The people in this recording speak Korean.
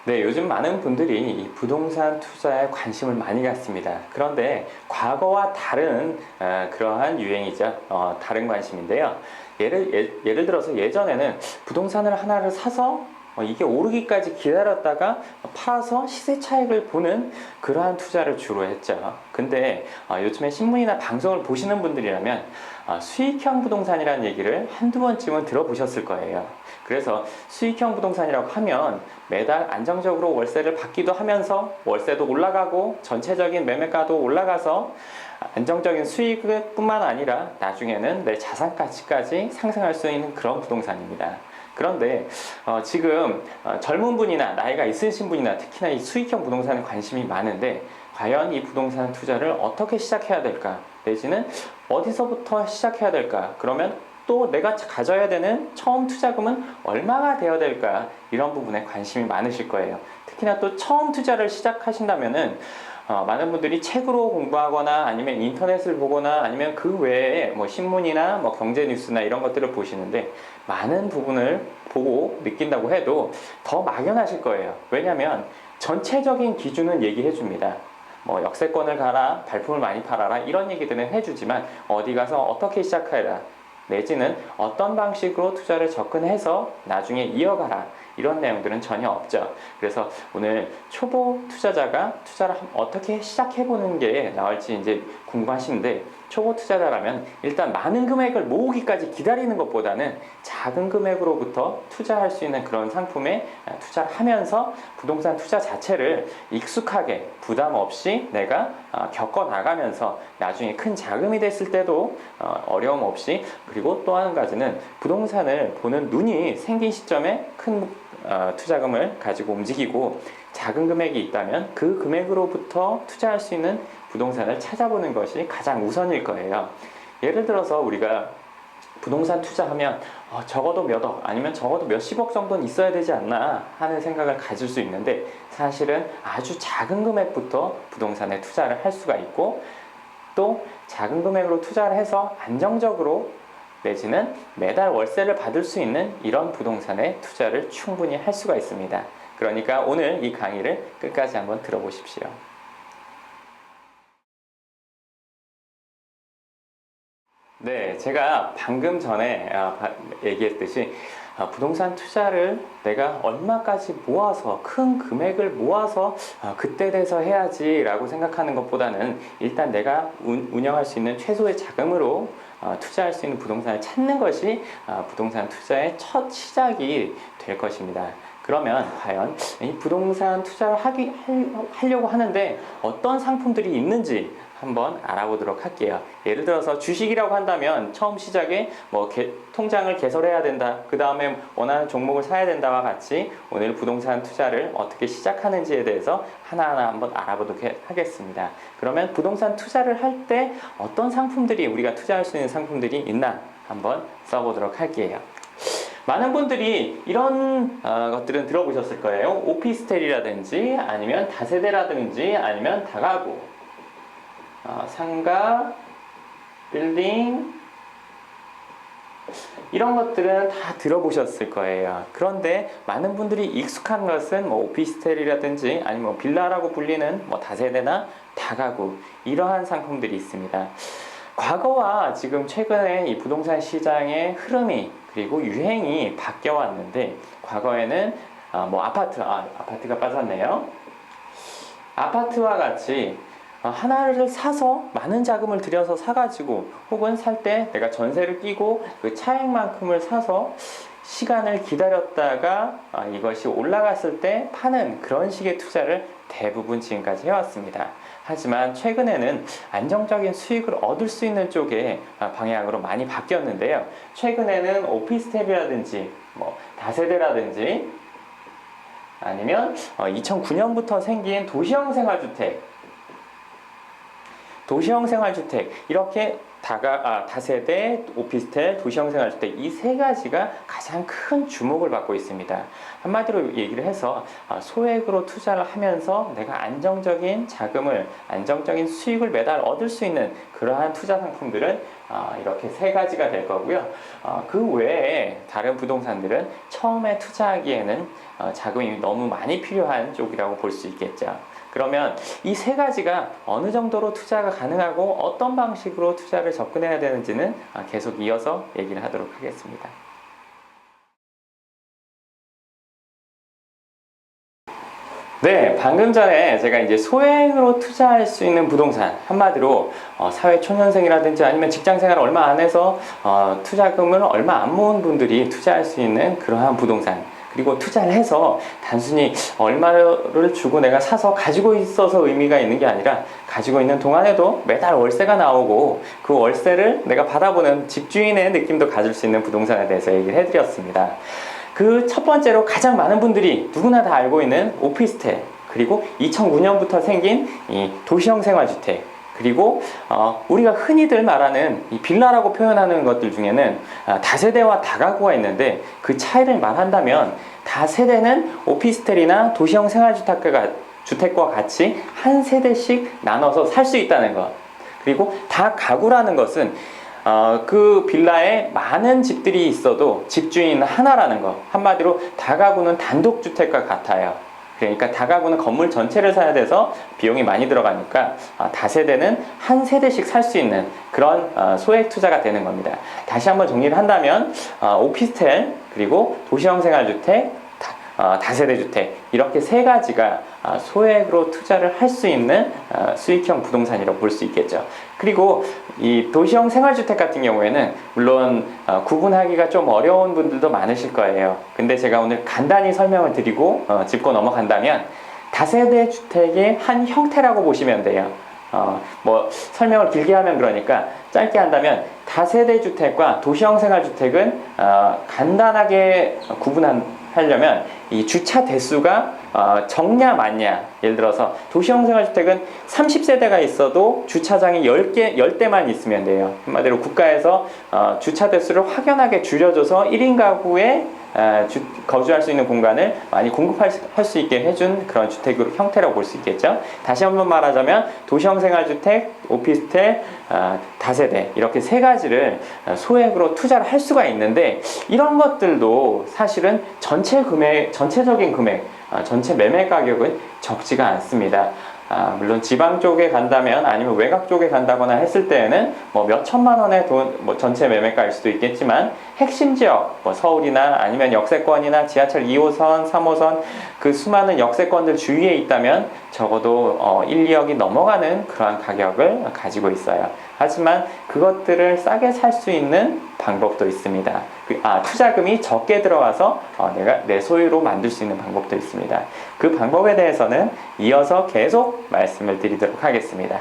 네, 요즘 많은 분들이 이 부동산 투자에 관심을 많이 갖습니다. 그런데 과거와 다른 그러한 유행이죠. 다른 관심인데요. 예를 들어서 예전에는 부동산을 하나를 사서 이게 오르기까지 기다렸다가 파서 시세 차익을 보는 그러한 투자를 주로 했죠. 근데 요즘에 신문이나 방송을 보시는 분들이라면 수익형 부동산이라는 얘기를 한두 번쯤은 들어보셨을 거예요. 그래서 수익형 부동산이라고 하면 매달 안정적으로 월세를 받기도 하면서 월세도 올라가고 전체적인 매매가도 올라가서 안정적인 수익뿐만 아니라 나중에는 내 자산 가치까지 상승할 수 있는 그런 부동산입니다. 그런데 지금 젊은 분이나 나이가 있으신 분이나 특히나 이 수익형 부동산에 관심이 많은데 과연 이 부동산 투자를 어떻게 시작해야 될까? 내지는 어디서부터 시작해야 될까? 그러면 또 내가 가져야 되는 처음 투자금은 얼마가 되어야 될까? 이런 부분에 관심이 많으실 거예요. 특히나 또 처음 투자를 시작하신다면은 많은 분들이 책으로 공부하거나 아니면 인터넷을 보거나 아니면 그 외에 뭐 신문이나 뭐 경제 뉴스나 이런 것들을 보시는데 많은 부분을 보고 느낀다고 해도 더 막연하실 거예요. 왜냐하면 전체적인 기준은 얘기해 줍니다. 뭐 역세권을 가라, 발품을 많이 팔아라 이런 얘기들은 해주지만 어디 가서 어떻게 시작해라 내지는 어떤 방식으로 투자를 접근해서 나중에 이어가라 이런 내용들은 전혀 없죠. 그래서 오늘 초보 투자자가 투자를 어떻게 시작해보는 게 나을지 이제 궁금하신데 초보 투자자라면 일단 많은 금액을 모으기까지 기다리는 것보다는 작은 금액으로부터 투자할 수 있는 그런 상품에 투자를 하면서 부동산 투자 자체를 익숙하게 부담 없이 내가 겪어 나가면서 나중에 큰 자금이 됐을 때도 어려움 없이 그리고 또 한 가지는 부동산을 보는 눈이 생긴 시점에 큰 투자금을 가지고 움직이고 작은 금액이 있다면 그 금액으로부터 투자할 수 있는 부동산을 찾아보는 것이 가장 우선일 거예요. 예를 들어서 우리가 부동산 투자하면 적어도 몇억 아니면 적어도 몇십억 정도는 있어야 되지 않나 하는 생각을 가질 수 있는데 사실은 아주 작은 금액부터 부동산에 투자를 할 수가 있고 또 작은 금액으로 투자를 해서 안정적으로 내지는 매달 월세를 받을 수 있는 이런 부동산에 투자를 충분히 할 수가 있습니다. 그러니까 오늘 이 강의를 끝까지 한번 들어보십시오. 네, 제가 방금 전에 얘기했듯이 부동산 투자를 내가 얼마까지 모아서 큰 금액을 모아서 그때 돼서 해야지 라고 생각하는 것보다는 일단 내가 운영할 수 있는 최소의 자금으로 투자할 수 있는 부동산을 찾는 것이 부동산 투자의 첫 시작이 될 것입니다. 그러면 과연 이 부동산 투자를 하려고 하는데 어떤 상품들이 있는지 한번 알아보도록 할게요. 예를 들어서 주식이라고 한다면 처음 시작에 뭐 통장을 개설해야 된다. 그 다음에 원하는 종목을 사야 된다와 같이 오늘 부동산 투자를 어떻게 시작하는지에 대해서 하나하나 한번 알아보도록 하겠습니다. 그러면 부동산 투자를 할 때 어떤 상품들이 우리가 투자할 수 있는 상품들이 있나 한번 써보도록 할게요. 많은 분들이 이런 것들은 들어보셨을 거예요. 오피스텔이라든지 아니면 다세대라든지 아니면 다가구 상가, 빌딩 이런 것들은 다 들어보셨을 거예요. 그런데 많은 분들이 익숙한 것은 뭐 오피스텔이라든지 아니면 뭐 빌라라고 불리는 뭐 다세대나 다가구 이러한 상품들이 있습니다. 과거와 지금 최근에 이 부동산 시장의 흐름이 그리고 유행이 바뀌어 왔는데 과거에는 뭐 아파트가 빠졌네요. 아파트와 같이 하나를 사서 많은 자금을 들여서 사가지고 혹은 살 때 내가 전세를 끼고 그 차액만큼을 사서 시간을 기다렸다가 이것이 올라갔을 때 파는 그런 식의 투자를 대부분 지금까지 해왔습니다. 하지만 최근에는 안정적인 수익을 얻을 수 있는 쪽의 방향으로 많이 바뀌었는데요. 최근에는 오피스텔이라든지 뭐 다세대라든지 아니면 2009년부터 생긴 도시형 생활주택 이렇게 다세대, 오피스텔, 도시형 생활주택 이 세 가지가 가장 큰 주목을 받고 있습니다. 한마디로 얘기를 해서 소액으로 투자를 하면서 내가 안정적인 자금을, 안정적인 수익을 매달 얻을 수 있는 그러한 투자 상품들은 이렇게 세 가지가 될 거고요. 그 외에 다른 부동산들은 처음에 투자하기에는 자금이 너무 많이 필요한 쪽이라고 볼 수 있겠죠. 그러면 이 세 가지가 어느 정도로 투자가 가능하고 어떤 방식으로 투자를 접근해야 되는지는 계속 이어서 얘기를 하도록 하겠습니다. 네, 방금 전에 제가 이제 소액으로 투자할 수 있는 부동산, 한마디로 사회초년생이라든지 아니면 직장생활 얼마 안 해서 투자금을 얼마 안 모은 분들이 투자할 수 있는 그러한 부동산, 그리고 투자를 해서 단순히 얼마를 주고 내가 사서 가지고 있어서 의미가 있는 게 아니라 가지고 있는 동안에도 매달 월세가 나오고 그 월세를 내가 받아보는 집주인의 느낌도 가질 수 있는 부동산에 대해서 얘기를 해드렸습니다. 그 첫 번째로 가장 많은 분들이 누구나 다 알고 있는 오피스텔, 그리고 2009년부터 생긴 이 도시형 생활주택, 그리고 우리가 흔히들 말하는 이 빌라라고 표현하는 것들 중에는 다세대와 다가구가 있는데, 그 차이를 말한다면 다세대는 오피스텔이나 도시형 생활주택과 같이 한 세대씩 나눠서 살 수 있다는 것, 그리고 다가구라는 것은 그 빌라에 많은 집들이 있어도 집주인 하나라는 것, 한마디로 다가구는 단독주택과 같아요. 그러니까 다가구는 건물 전체를 사야 돼서 비용이 많이 들어가니까 다세대는 한 세대씩 살 수 있는 그런 소액 투자가 되는 겁니다. 다시 한번 정리를 한다면 오피스텔, 그리고 도시형 생활주택, 다세대 주택, 이렇게 세 가지가 소액으로 투자를 할 수 있는 수익형 부동산이라고 볼 수 있겠죠. 그리고 이 도시형 생활주택 같은 경우에는 물론 구분하기가 좀 어려운 분들도 많으실 거예요. 근데 제가 오늘 간단히 설명을 드리고 짚고 넘어간다면 다세대 주택의 한 형태라고 보시면 돼요. 뭐 설명을 길게 하면 그러니까 짧게 한다면 다세대 주택과 도시형 생활주택은 간단하게 구분하려면 이 주차 대수가 적냐 많냐, 예를 들어서 도시형 생활주택은 30세대가 있어도 주차장이 10대만 있으면 돼요. 한마디로 국가에서 주차 대수를 확연하게 줄여줘서 1인 가구에 거주할 수 있는 공간을 많이 공급할 수 있게 해준 그런 주택 형태라고 볼 수 있겠죠. 다시 한번 말하자면 도시형 생활주택, 오피스텔, 다세대, 이렇게 세 가지를 소액으로 투자를 할 수가 있는데, 이런 것들도 사실은 전체적인 금액, 전체 매매 가격은 적지가 않습니다. 물론 지방 쪽에 간다면, 아니면 외곽 쪽에 간다거나 했을 때에는 뭐 몇 천만 원의 전체 매매가일 수도 있겠지만, 핵심 지역, 뭐 서울이나 아니면 역세권이나 지하철 2호선, 3호선 그 수많은 역세권들 주위에 있다면 적어도 1, 2억이 넘어가는 그러한 가격을 가지고 있어요. 하지만 그것들을 싸게 살 수 있는 방법도 있습니다. 투자금이 적게 들어가서 내가 내 소유로 만들 수 있는 방법도 있습니다. 그 방법에 대해서는 이어서 계속 말씀을 드리도록 하겠습니다.